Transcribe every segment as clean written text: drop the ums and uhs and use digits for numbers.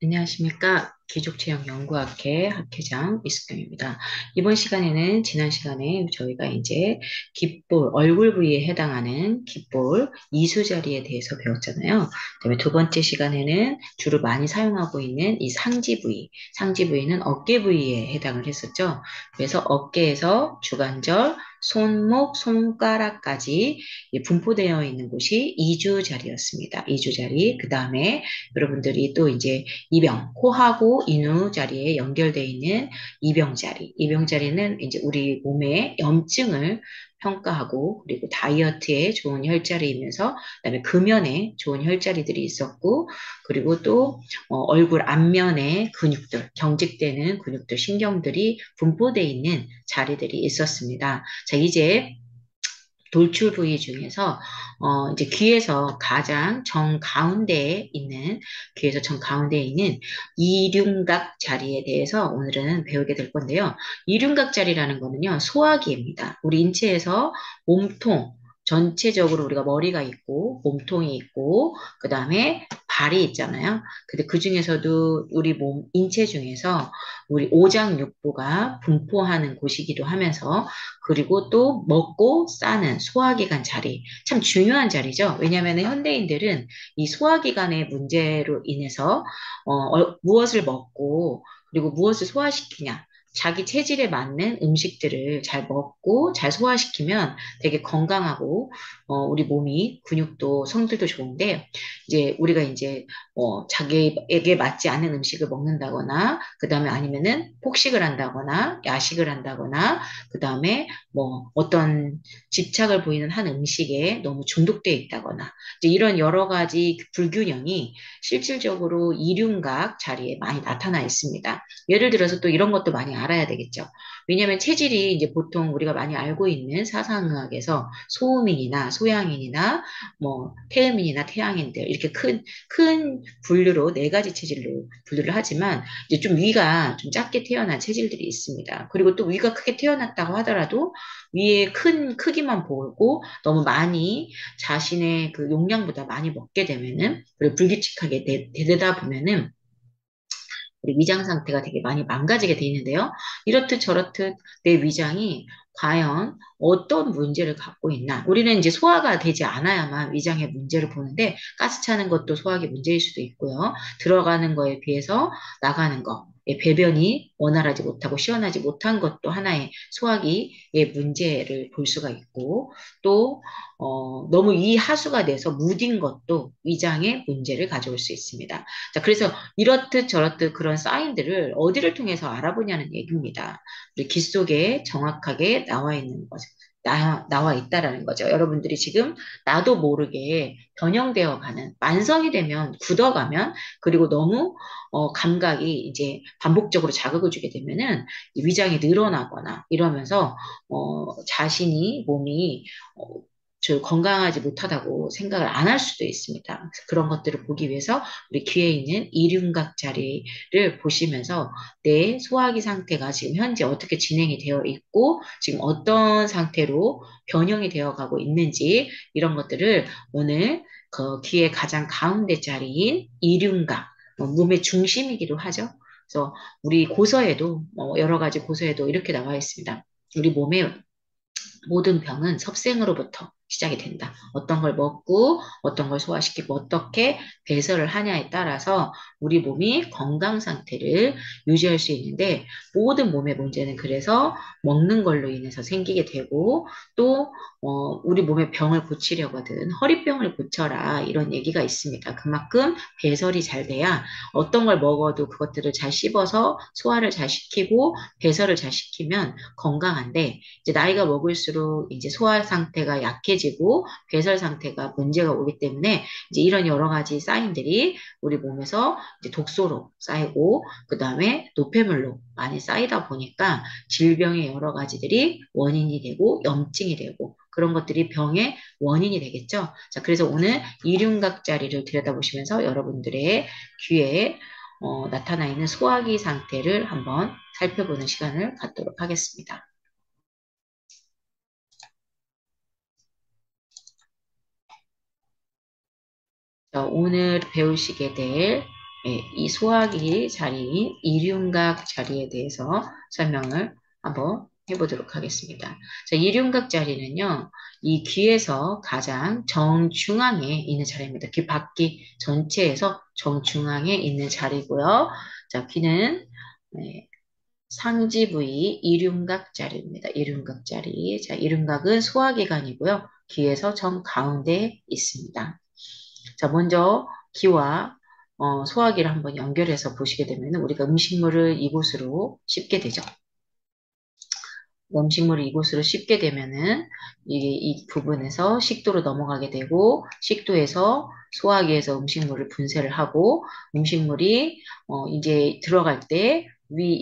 안녕하십니까. 귀족체형연구학회 학회장 이숙경입니다. 이번 시간에는 지난 시간에 저희가 이제 깃볼, 얼굴 부위에 해당하는 깃볼 이수 자리에 대해서 배웠잖아요. 그다음에 두 번째 시간에는 주로 많이 사용하고 있는 이 상지 부위, 상지 부위는 어깨 부위에 해당을 했었죠. 그래서 어깨에서 주관절, 손목, 손가락까지 분포되어 있는 곳이 이주 자리였습니다. 이주 자리. 그 다음에 여러분들이 또 이제 이병, 코하고 인후 자리에 연결되어 있는 이병 자리. 이병 자리는 이제 우리 몸의 염증을 평가하고 그리고 다이어트에 좋은 혈자리이면서 그다음에 금연에 좋은 혈자리들이 있었고 그리고 또 얼굴 앞면에 근육들, 경직되는 근육들, 신경들이 분포되어 있는 자리들이 있었습니다. 자, 이제 돌출 부위 중에서 이제 귀에서 가장 정가운데에 있는 귀에서 정가운데에 있는 이륜각 자리에 대해서 오늘은 배우게 될 건데요. 이륜각 자리라는 거는요. 소화기입니다. 우리 인체에서 몸통 전체적으로 우리가 머리가 있고 몸통이 있고 그다음에 발이 있잖아요. 근데 그 중에서도 우리 몸 인체 중에서 우리 오장육부가 분포하는 곳이기도 하면서 그리고 또 먹고 싸는 소화기관 자리. 참 중요한 자리죠. 왜냐하면 현대인들은 이 소화기관의 문제로 인해서 무엇을 먹고 그리고 무엇을 소화시키냐. 자기 체질에 맞는 음식들을 잘 먹고 잘 소화시키면 되게 건강하고 우리 몸이 근육도 성들도 좋은데 이제 우리가 이제 자기에게 맞지 않는 음식을 먹는다거나 그다음에 아니면은 폭식을 한다거나 야식을 한다거나 그다음에 뭐 어떤 집착을 보이는 한 음식에 너무 중독되어 있다거나 이제 이런 여러 가지 불균형이 실질적으로 이륜각 자리에 많이 나타나 있습니다. 예를 들어서 또 이런 것도 많이 알아야 되겠죠. 왜냐하면 체질이 이제 보통 우리가 많이 알고 있는 사상의학에서 소음인이나 소양인이나 뭐 태음인이나 태양인들 이렇게 큰 분류로 네 가지 체질로 분류를 하지만 이제 좀 위가 좀 작게 태어난 체질들이 있습니다. 그리고 또 위가 크게 태어났다고 하더라도 위에 큰 크기만 보고 너무 많이 자신의 그 용량보다 많이 먹게 되면은 그리고 불규칙하게 되다 보면은 우리 위장 상태가 되게 많이 망가지게 돼 있는데요. 이렇듯 저렇듯 내 위장이 과연 어떤 문제를 갖고 있나. 우리는 이제 소화가 되지 않아야만 위장에 문제를 보는데 가스 차는 것도 소화기 문제일 수도 있고요. 들어가는 거에 비해서 나가는 거. 배변이 원활하지 못하고 시원하지 못한 것도 하나의 소화기의 문제를 볼 수가 있고 또 너무 이 하수가 돼서 무딘 것도 위장에 문제를 가져올 수 있습니다. 자, 그래서 이렇듯 저렇듯 그런 사인들을 어디를 통해서 알아보냐는 얘기입니다. 우리 귀 속에 정확하게 나와 있는 거죠. 나와 있다라는 거죠. 여러분들이 지금 나도 모르게 변형되어 가는, 만성이 되면, 굳어가면, 그리고 너무, 감각이 이제 반복적으로 자극을 주게 되면은 위장이 늘어나거나 이러면서, 자신이 몸이, 어, 저 건강하지 못하다고 생각을 안 할 수도 있습니다. 그래서 그런 것들을 보기 위해서 우리 귀에 있는 이륜각 자리를 보시면서 내 소화기 상태가 지금 현재 어떻게 진행이 되어 있고 지금 어떤 상태로 변형이 되어 가고 있는지 이런 것들을 오늘 그 귀의 가장 가운데 자리인 이륜각, 몸의 중심이기도 하죠. 그래서 우리 고서에도 여러 가지 고서에도 이렇게 나와 있습니다. 우리 몸에 모든 병은 섭생으로부터 시작이 된다. 어떤 걸 먹고 어떤 걸 소화시키고 어떻게 배설을 하냐에 따라서 우리 몸이 건강 상태를 유지할 수 있는데 모든 몸의 문제는 그래서 먹는 걸로 인해서 생기게 되고 또 우리 몸의 병을 고치려거든 허리병을 고쳐라 이런 얘기가 있습니다. 그만큼 배설이 잘 돼야 어떤 걸 먹어도 그것들을 잘 씹어서 소화를 잘 시키고 배설을 잘 시키면 건강한데 이제 나이가 먹을수록 이제 소화 상태가 약해지고 배설 상태가 문제가 오기 때문에 이제 이런 여러 가지 사인들이 우리 몸에서 이제 독소로 쌓이고 그 다음에 노폐물로 많이 쌓이다 보니까 질병의 여러 가지들이 원인이 되고 염증이 되고 그런 것들이 병의 원인이 되겠죠. 자, 그래서 오늘 이륜각 자리를 들여다보시면서 여러분들의 귀에 나타나 있는 소화기 상태를 한번 살펴보는 시간을 갖도록 하겠습니다. 오늘 배우시게 될 예, 이 소화기 자리인 이륜각 자리에 대해서 설명을 한번 해보도록 하겠습니다. 자, 이륜각 자리는요, 이 귀에서 가장 정중앙에 있는 자리입니다. 귀 바퀴 전체에서 정중앙에 있는 자리고요. 자, 귀는 네, 상지 부위 이륜각 자리입니다. 이륜각 자리. 자, 이륜각은 소화기관이고요. 귀에서 정 가운데에 있습니다. 자, 먼저 귀와 소화기를 한번 연결해서 보시게 되면 우리가 음식물을 이곳으로 씹게 되죠. 음식물을 이곳으로 씹게 되면은 이 부분에서 식도로 넘어가게 되고 식도에서 소화기에서 음식물을 분쇄를 하고 음식물이 이제 들어갈 때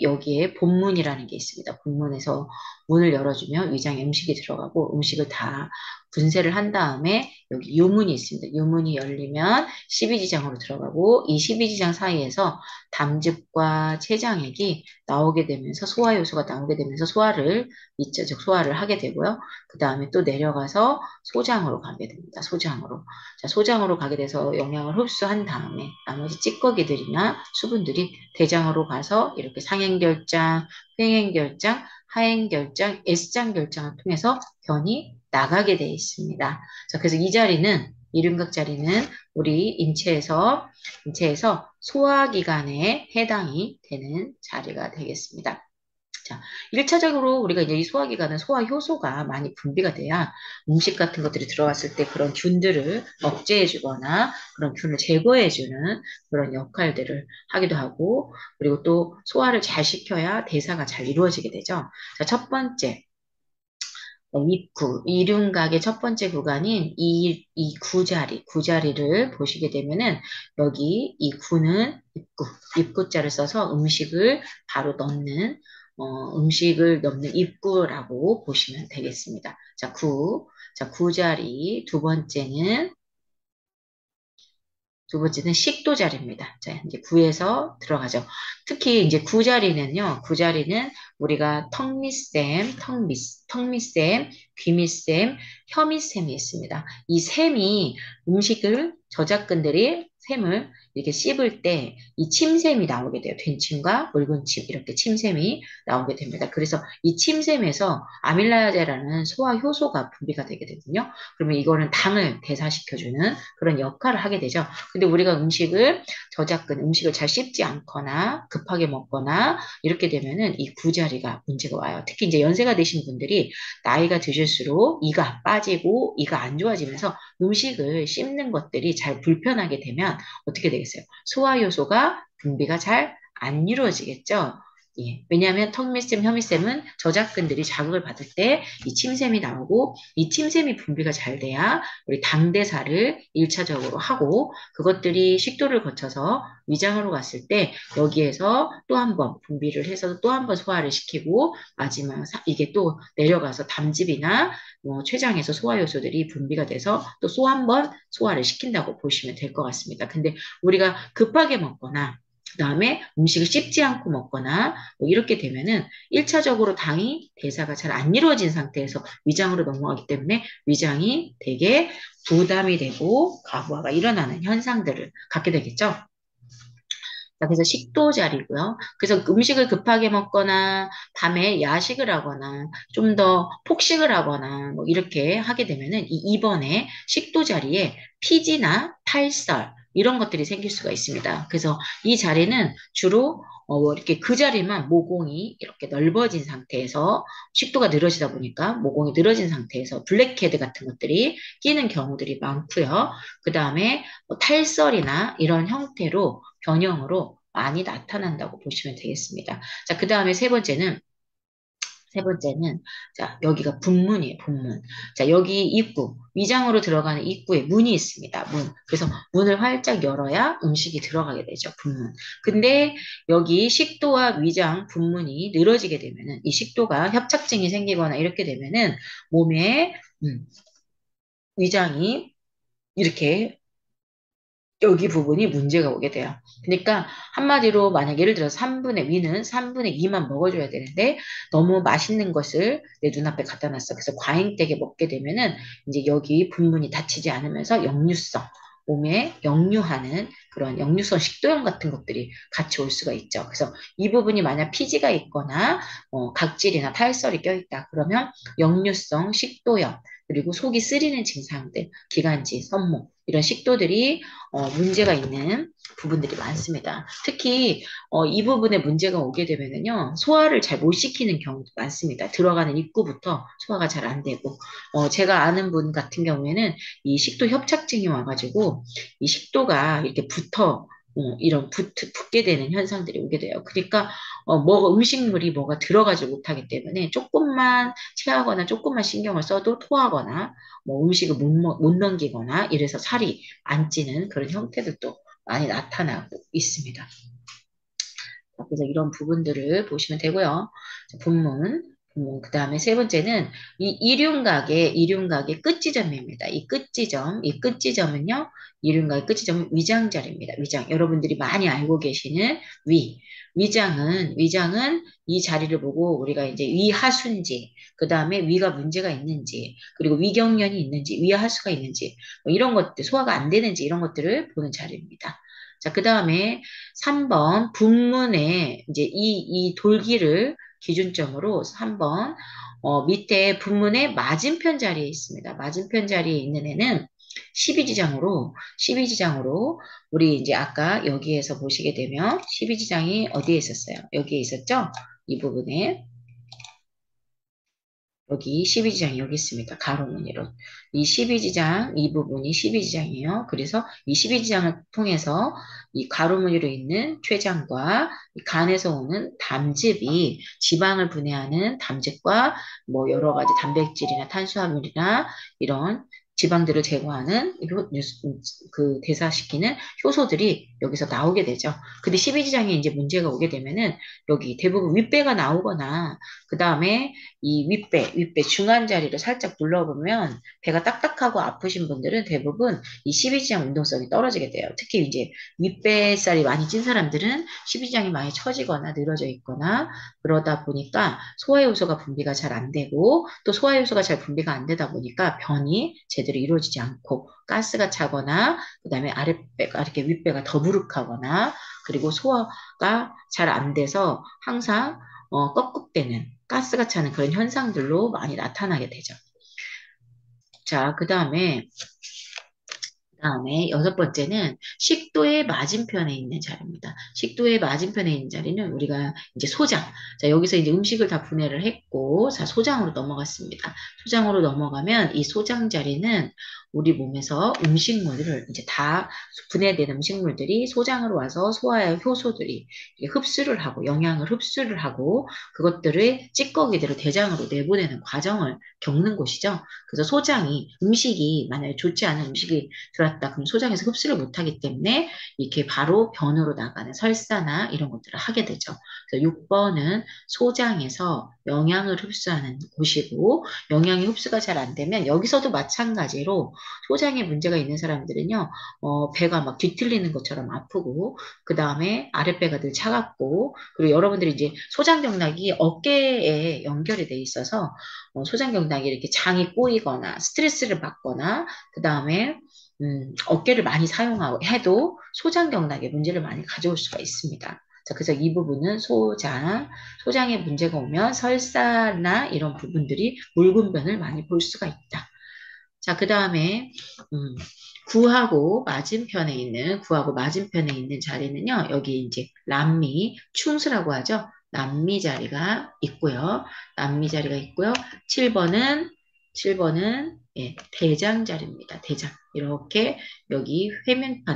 여기에 본문이라는 게 있습니다. 본문에서 문을 열어주면 위장에 음식이 들어가고 음식을 다 분쇄를 한 다음에 여기 유문이 있습니다. 유문이 열리면 십이지장으로 들어가고 이 십이지장 사이에서 담즙과 췌장액이 나오게 되면서 소화 요소가 나오게 되면서 이차적 소화를 하게 되고요. 그 다음에 또 내려가서 소장으로 가게 됩니다. 소장으로. 자, 소장으로 가게 돼서 영양을 흡수한 다음에 나머지 찌꺼기들이나 수분들이 대장으로 가서 이렇게 상행결장, 회행결장, 하행결장, S장결장을 통해서 변이 나가게 되어 있습니다. 자, 그래서 이 자리는 이륜각 자리는 우리 인체에서 소화기관에 해당이 되는 자리가 되겠습니다. 자, 1차적으로 우리가 이제 이 소화기관은 소화 효소가 많이 분비가 돼야 음식 같은 것들이 들어왔을 때 그런 균들을 억제해주거나 그런 균을 제거해주는 그런 역할들을 하기도 하고, 그리고 또 소화를 잘 시켜야 대사가 잘 이루어지게 되죠. 자, 첫 번째, 입구, 이륜각의 첫 번째 구간인 이 구자리를 보시게 되면은 여기 이 구는 입구자를 써서 음식을 넣는 입구라고 보시면 되겠습니다. 자, 구자리 두 번째는 식도 자리입니다. 자, 이제 구에서 들어가죠. 특히 이제 구자리는 우리가 턱밑샘, 귀밑샘, 혀밑샘이 있습니다. 이 샘이 샘을 이렇게 씹을 때 이 침샘이 나오게 돼요. 된침과 묽은침 이렇게 침샘이 나오게 됩니다. 그래서 이 침샘에서 아밀라제라는 소화 효소가 분비가 되게 되거든요. 그러면 이거는 당을 대사시켜주는 그런 역할을 하게 되죠. 근데 우리가 음식을 잘 씹지 않거나 급하게 먹거나 이렇게 되면은 이 구자리가 문제가 와요. 특히 이제 연세가 되신 분들이 나이가 드실수록 이가 빠지고 이가 안 좋아지면서 음식을 씹는 것들이 잘 불편하게 되면 어떻게 되겠어요? 소화 요소가 분비가 잘 안 이루어지겠죠? 예, 왜냐하면 턱밑샘, 혀밑샘은 저작근들이 자극을 받을 때 이 침샘이 나오고 이 침샘이 분비가 잘 돼야 우리 당대사를 1차적으로 하고 그것들이 식도를 거쳐서 위장으로 갔을 때 여기에서 또 한 번 분비를 해서 또 한 번 소화를 시키고 마지막 이게 또 내려가서 담즙이나 뭐 췌장에서 소화 요소들이 분비가 돼서 또 한 번 소화를 시킨다고 보시면 될 것 같습니다. 근데 우리가 급하게 먹거나 그다음에 음식을 씹지 않고 먹거나 뭐 이렇게 되면은 1차적으로 당이 대사가 잘 안 이루어진 상태에서 위장으로 넘어가기 때문에 위장이 되게 부담이 되고 과부하가 일어나는 현상들을 갖게 되겠죠. 자, 그래서 식도 자리고요. 그래서 음식을 급하게 먹거나 밤에 야식을 하거나 좀 더 폭식을 하거나 뭐 이렇게 하게 되면은 이 입원에 식도 자리에 피지나 탈설 이런 것들이 생길 수가 있습니다. 그래서 이 자리는 주로 이렇게 그 자리만 모공이 이렇게 넓어진 상태에서 식도가 늘어지다 보니까 모공이 늘어진 상태에서 블랙헤드 같은 것들이 끼는 경우들이 많고요. 그 다음에 탈설이나 이런 형태로 변형으로 많이 나타난다고 보시면 되겠습니다. 자, 그 다음에 세 번째는, 자, 여기가 분문이에요, 분문. 자, 여기 위장으로 들어가는 입구에 문이 있습니다, 문. 그래서 문을 활짝 열어야 음식이 들어가게 되죠, 분문. 근데 여기 식도와 위장 분문이 늘어지게 되면은, 이 식도가 협착증이 생기거나 이렇게 되면은, 몸에, 위장이 이렇게 여기 부분이 문제가 오게 돼요. 그러니까 한마디로 만약 예를 들어서 위는 3분의 2만 먹어줘야 되는데 너무 맛있는 것을 내 눈앞에 갖다 놨어. 그래서 과잉되게 먹게 되면은 이제 여기 분문이 닫히지 않으면서 역류성 몸에 역류하는 그런 역류성 식도염 같은 것들이 같이 올 수가 있죠. 그래서 이 부분이 만약 피지가 있거나 각질이나 탈설이 껴있다. 그러면 역류성 식도염 그리고 속이 쓰리는 증상들, 기관지, 손목 이런 식도들이 문제가 있는 부분들이 많습니다. 특히 이 부분에 문제가 오게 되면은요, 소화를 잘 못 시키는 경우도 많습니다. 들어가는 입구부터 소화가 잘 안 되고, 제가 아는 분 같은 경우에는 이 식도 협착증이 와가지고, 이 식도가 이렇게 이런 붙게 되는 현상들이 오게 돼요. 그러니까, 음식물이 뭐가 들어가지 못하기 때문에 조금만 체하거나 조금만 신경을 써도 토하거나, 뭐 음식을 못 넘기거나 이래서 살이 안 찌는 그런 형태들도 많이 나타나고 있습니다. 그래서 이런 부분들을 보시면 되고요. 그 다음에 세 번째는 이 이륜각의 끝지점입니다. 이 끝지점은요, 이륜각의 끝지점은 위장자리입니다. 위장. 여러분들이 많이 알고 계시는 위장은 이 자리를 보고 우리가 이제 위하수인지, 그 다음에 위가 문제가 있는지, 그리고 위경련이 있는지, 위하수가 있는지, 뭐 이런 것들, 소화가 안 되는지 이런 것들을 보는 자리입니다. 자, 그 다음에 3번 분문에 이제 이 돌기를 기준점으로 3번 밑에 분문의 맞은편 자리에 있습니다. 맞은편 자리에 있는 애는 12지장으로 우리 이제 아까 여기에서 보시게 되면 12지장이 어디에 있었어요? 여기에 있었죠? 이 부분에 여기 12지장이 여기 있습니다. 가로 무늬로. 이 12지장, 이 부분이 12지장이에요. 그래서 이 12지장을 통해서 이 가로 무늬로 있는 췌장과 이 간에서 오는 담즙이 지방을 분해하는 담즙과 뭐 여러 가지 단백질이나 탄수화물이나 이런 지방들을 제거하는 그 대사시키는 효소들이 여기서 나오게 되죠. 근데 12지장에 이제 문제가 오게 되면은 여기 대부분 윗배가 나오거나 그 다음에 이 윗배 중앙 자리를 살짝 눌러보면 배가 딱딱하고 아프신 분들은 대부분 이 12지장 운동성이 떨어지게 돼요. 특히 이제 윗배살이 많이 찐 사람들은 12지장이 많이 처지거나 늘어져 있거나 그러다 보니까 소화효소가 분비가 잘 안 되고 또 소화효소가 잘 분비가 안 되다 보니까 변이 제대로 이루어지지 않고 가스가 차거나 그다음에 아랫배가 이렇게 윗배가 더부룩하거나 그리고 소화가 잘 안 돼서 항상 꺽꺽대는 가스가 차는 그런 현상들로 많이 나타나게 되죠. 자, 그 다음에 여섯 번째는 식도의 맞은편에 있는 자리입니다. 식도의 맞은편에 있는 자리는 우리가 이제 소장. 자, 여기서 이제 음식을 다 분해를 했고, 자, 소장으로 넘어갔습니다. 소장으로 넘어가면 이 소장 자리는 우리 몸에서 음식물을 이제 다 분해된 음식물들이 소장으로 와서 소화의 효소들이 흡수를 하고 영양을 흡수를 하고 그것들을 찌꺼기대로 대장으로 내보내는 과정을 겪는 곳이죠. 그래서 음식이 만약에 좋지 않은 음식이 들어왔다 그럼 소장에서 흡수를 못하기 때문에 이렇게 바로 변으로 나가는 설사나 이런 것들을 하게 되죠. 그래서 6번은 소장에서 영양을 흡수하는 곳이고 영양이 흡수가 잘 안 되면 여기서도 마찬가지로 소장에 문제가 있는 사람들은요 배가 막 뒤틀리는 것처럼 아프고 그 다음에 아랫배가 늘 차갑고 그리고 여러분들이 이제 소장경락이 어깨에 연결이 돼 있어서 소장경락이 이렇게 장이 꼬이거나 스트레스를 받거나 그 다음에 어깨를 많이 사용하고 해도 소장경락에 문제를 많이 가져올 수가 있습니다. 자, 그래서 이 부분은 소장에 문제가 오면 설사나 이런 부분들이 묽은 변을 많이 볼 수가 있다. 자, 그 다음에 구하고 맞은편에 있는 자리는요. 여기 이제 충수라고 하죠. 남미 자리가 있고요. 남미 자리가 있고요. 7번은 예, 대장 자리입니다. 대장. 이렇게 여기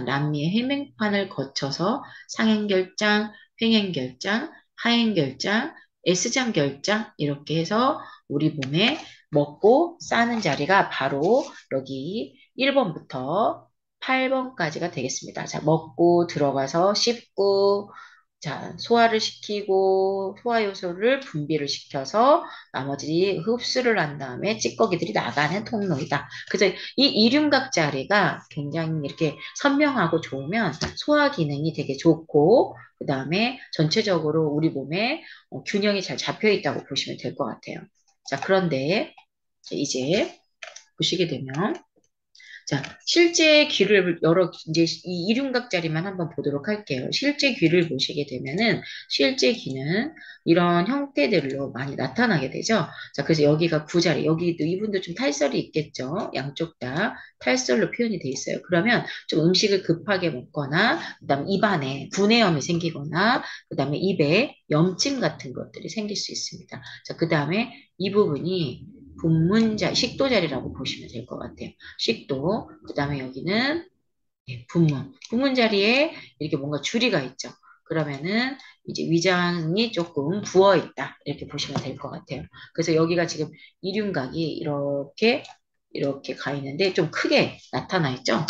남미의 회맹판을 거쳐서 상행결장, 횡행결장, 하행결장, S장 결장 이렇게 해서 우리 몸에 먹고 싸는 자리가 바로 여기 1번부터 8번까지가 되겠습니다. 자, 먹고 들어가서 씹고, 자, 소화를 시키고, 소화효소를 분비를 시켜서 나머지 흡수를 한 다음에 찌꺼기들이 나가는 통로이다. 그래서 이 이륜각 자리가 굉장히 이렇게 선명하고 좋으면 소화 기능이 되게 좋고, 그 다음에 전체적으로 우리 몸에 균형이 잘 잡혀 있다고 보시면 될 것 같아요. 자, 그런데 이제 보시게 되면 자, 실제 귀를 이제 이 이륜각자리만 한번 보도록 할게요. 실제 귀를 보시게 되면은, 실제 귀는 이런 형태들로 많이 나타나게 되죠. 자, 그래서 여기가 구자리, 여기도 이분도 좀 탈설이 있겠죠. 양쪽 다 탈설로 표현이 돼 있어요. 그러면 좀 음식을 급하게 먹거나, 그 다음 입안에 분해염이 생기거나, 그 다음에 입에 염증 같은 것들이 생길 수 있습니다. 자, 그 다음에 이 부분이 분문자, 식도자리라고 보시면 될 것 같아요. 식도, 그 다음에 여기는 분문. 분문 자리에 이렇게 뭔가 줄이가 있죠. 그러면은 이제 위장이 조금 부어 있다. 이렇게 보시면 될 것 같아요. 그래서 여기가 지금 이륜각이 이렇게 가 있는데 좀 크게 나타나 있죠.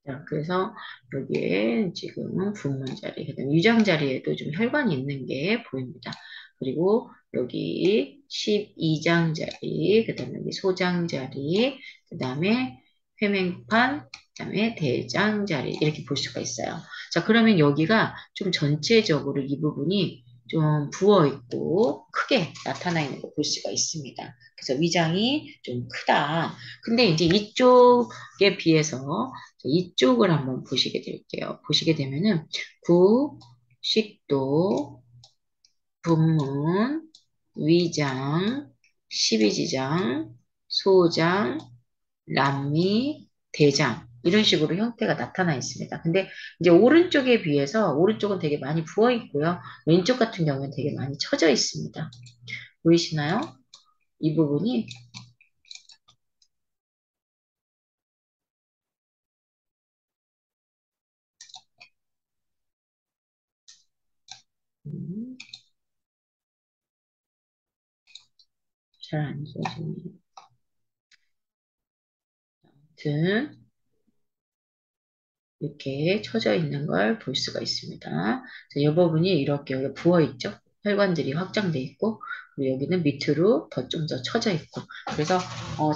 자, 그래서 여기에 지금은 분문 자리, 그다음 위장 자리에도 좀 혈관이 있는 게 보입니다. 그리고 여기 12장 자리, 그다음에 여기 소장 자리, 그다음에 회맹판, 그다음에 대장 자리 이렇게 볼 수가 있어요. 자, 그러면 여기가 좀 전체적으로 이 부분이 좀 부어 있고 크게 나타나 있는 거 볼 수가 있습니다. 그래서 위장이 좀 크다. 근데 이제 이쪽에 비해서 이쪽을 한번 보시게 될게요. 보시게 되면은 구, 식도, 분문, 위장, 십이지장, 소장, 남미, 대장 이런 식으로 형태가 나타나 있습니다. 근데 이제 오른쪽에 비해서 오른쪽은 되게 많이 부어 있고요. 왼쪽 같은 경우는 되게 많이 처져 있습니다. 보이시나요? 이 부분이 잘 안 써지네요. 아무튼 이렇게 처져 있는 걸 볼 수가 있습니다. 자, 이 부분이 이렇게 여기 부어 있죠? 혈관들이 확장돼 있고, 그리고 여기는 밑으로 더 좀 더 처져 있고, 그래서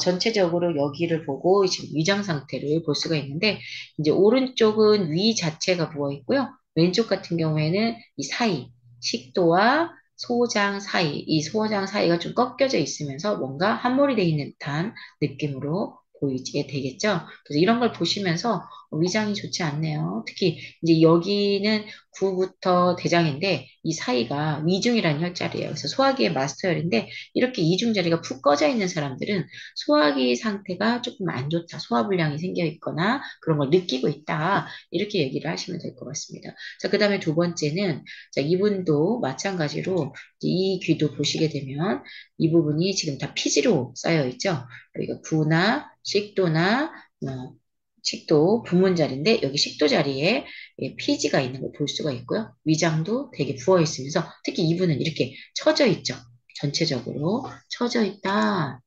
전체적으로 여기를 보고 지금 위장 상태를 볼 수가 있는데, 이제 오른쪽은 위 자체가 부어 있고요, 왼쪽 같은 경우에는 이 사이, 식도와 소장 사이, 이 소장 사이가 좀 꺾여져 있으면서 뭔가 함몰이 돼 있는 듯한 느낌으로 보이게 되겠죠. 그래서 이런 걸 보시면서 위장이 좋지 않네요. 특히 이제 여기는 구부터 대장인데 이 사이가 위중이라는 혈자리예요. 그래서 소화기의 마스터혈인데 이렇게 이중 자리가 푹 꺼져 있는 사람들은 소화기 상태가 조금 안 좋다. 소화불량이 생겨 있거나 그런 걸 느끼고 있다. 이렇게 얘기를 하시면 될 것 같습니다. 자, 그 다음에 두 번째는 자, 이분도 마찬가지로 이 귀도 보시게 되면 이 부분이 지금 다 피지로 쌓여 있죠. 여기가 구나 식도나 식도 부문 자리인데 여기 식도 자리에 피지가 있는 걸 볼 수가 있고요. 위장도 되게 부어 있으면서 특히 이분은 이렇게 처져 있죠. 전체적으로 처져 있다.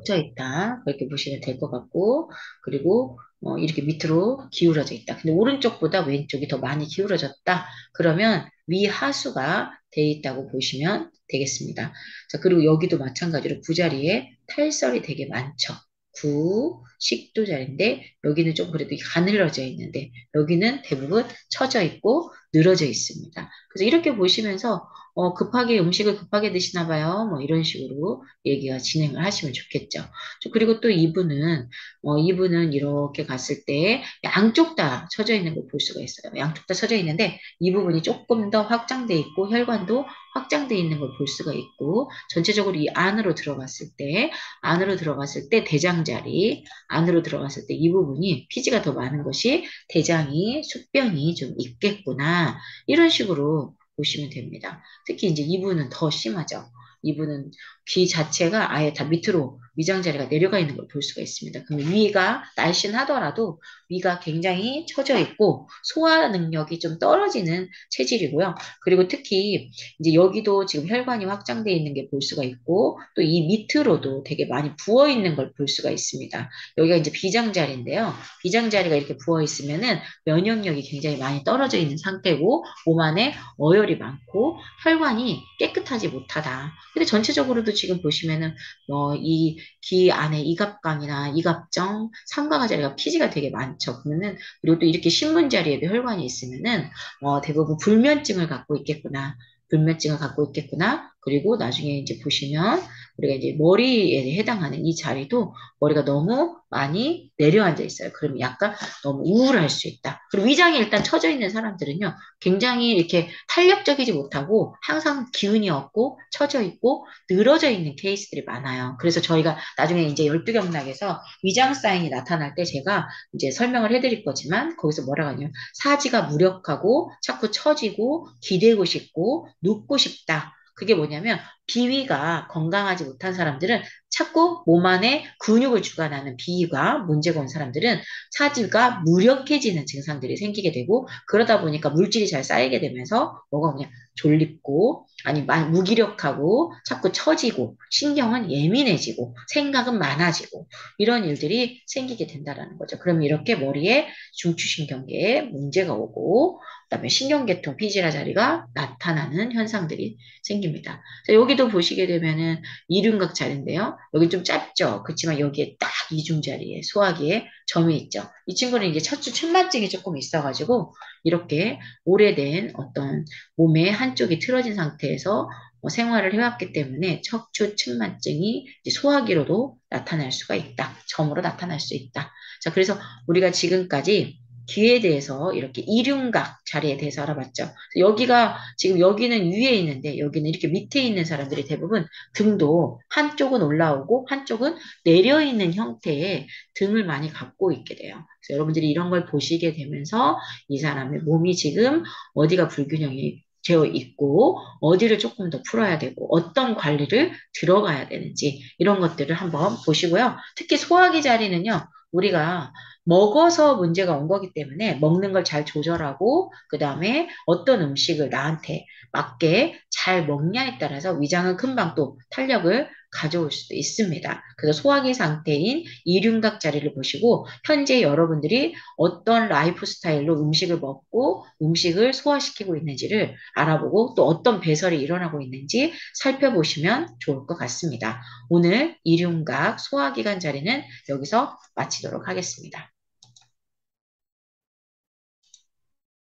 처져 있다. 그렇게 보시면 될 것 같고 그리고 이렇게 밑으로 기울어져 있다. 근데 오른쪽보다 왼쪽이 더 많이 기울어졌다. 그러면 위하수가 돼 있다고 보시면 되겠습니다. 자, 그리고 여기도 마찬가지로 구자리에 탈설이 되게 많죠. 구, 식도 자리인데 여기는 좀 그래도 가늘어져 있는데 여기는 대부분 처져 있고 늘어져 있습니다. 그래서 이렇게 보시면서 급하게 음식을 급하게 드시나 봐요. 뭐 이런 식으로 얘기가 진행을 하시면 좋겠죠. 그리고 또 이분은 이렇게 갔을 때 양쪽 다 쳐져 있는 걸 볼 수가 있어요. 양쪽 다 쳐져 있는데 이 부분이 조금 더 확장돼 있고 혈관도 확장돼 있는 걸 볼 수가 있고 전체적으로 이 안으로 들어갔을 때 대장자리 안으로 들어갔을 때 이 부분이 피지가 더 많은 것이 대장이 숙변이 좀 있겠구나 이런 식으로 보시면 됩니다. 특히 이제 이분은 더 심하죠. 이분은 귀 자체가 아예 다 밑으로 위장 자리가 내려가 있는 걸 볼 수가 있습니다. 그럼 위가 날씬하더라도 위가 굉장히 처져 있고 소화 능력이 좀 떨어지는 체질이고요. 그리고 특히 이제 여기도 지금 혈관이 확장되어 있는 게 볼 수가 있고 또 이 밑으로도 되게 많이 부어 있는 걸 볼 수가 있습니다. 여기가 이제 비장 자리인데요. 비장 자리가 이렇게 부어 있으면은 면역력이 굉장히 많이 떨어져 있는 상태고 몸 안에 어혈이 많고 혈관이 깨끗하지 못하다. 근데 전체적으로도 지금 보시면은 이 귀 안에 이갑강이나 이갑정, 삼가가 자리가 피지가 되게 많죠. 그러면은 그리고 또 이렇게 신문 자리에도 혈관이 있으면은 대부분 불면증을 갖고 있겠구나. 불면증을 갖고 있겠구나. 그리고 나중에 이제 보시면 우리가 이제 머리에 해당하는 이 자리도 머리가 너무 많이 내려앉아 있어요. 그러면 약간 너무 우울할 수 있다. 그리고 위장이 일단 처져 있는 사람들은요, 굉장히 이렇게 탄력적이지 못하고 항상 기운이 없고 처져 있고 늘어져 있는 케이스들이 많아요. 그래서 저희가 나중에 이제 12경락에서 위장 사인이 나타날 때 제가 이제 설명을 해드릴 거지만 거기서 뭐라고 하냐면 사지가 무력하고 자꾸 처지고 기대고 싶고 눕고 싶다. 그게 뭐냐면 비위가 건강하지 못한 사람들은 자꾸 몸 안에 근육을 주관하는 비위가 문제가 온 사람들은 사지가 무력해지는 증상들이 생기게 되고 그러다 보니까 물질이 잘 쌓이게 되면서 뭐가 그냥 졸립고 아니 무기력하고 자꾸 처지고 신경은 예민해지고 생각은 많아지고 이런 일들이 생기게 된다라는 거죠. 그럼 이렇게 머리에 중추신경계에 문제가 오고 그다음에 신경계통 피지라 자리가 나타나는 현상들이 생깁니다. 자, 여기도 보시게 되면은 이륜각 자리인데요. 여기 좀 짧죠. 그렇지만 여기에 딱 이중 자리에 소화기에 점이 있죠. 이 친구는 이제 척추 측만증이 조금 있어가지고 이렇게 오래된 어떤 몸의 한쪽이 틀어진 상태에서 생활을 해왔기 때문에 척추 측만증이 이제 소화기로도 나타날 수가 있다. 점으로 나타날 수 있다. 자, 그래서 우리가 지금까지 귀에 대해서 이렇게 이륜각 자리에 대해서 알아봤죠. 여기가 지금 여기는 위에 있는데 여기는 이렇게 밑에 있는 사람들이 대부분 등도 한쪽은 올라오고 한쪽은 내려 있는 형태의 등을 많이 갖고 있게 돼요. 그래서 여러분들이 이런 걸 보시게 되면서 이 사람의 몸이 지금 어디가 불균형이 되어 있고 어디를 조금 더 풀어야 되고 어떤 관리를 들어가야 되는지 이런 것들을 한번 보시고요. 특히 소화기 자리는요. 우리가 먹어서 문제가 온 거기 때문에 먹는 걸 잘 조절하고 그 다음에 어떤 음식을 나한테 맞게 잘 먹냐에 따라서 위장은 금방 또 탄력을 가져올 수도 있습니다. 그래서 소화기 상태인 이륜각 자리를 보시고 현재 여러분들이 어떤 라이프 스타일로 음식을 먹고 음식을 소화시키고 있는지를 알아보고 또 어떤 배설이 일어나고 있는지 살펴보시면 좋을 것 같습니다. 오늘 이륜각 소화기관 자리는 여기서 마치도록 하겠습니다.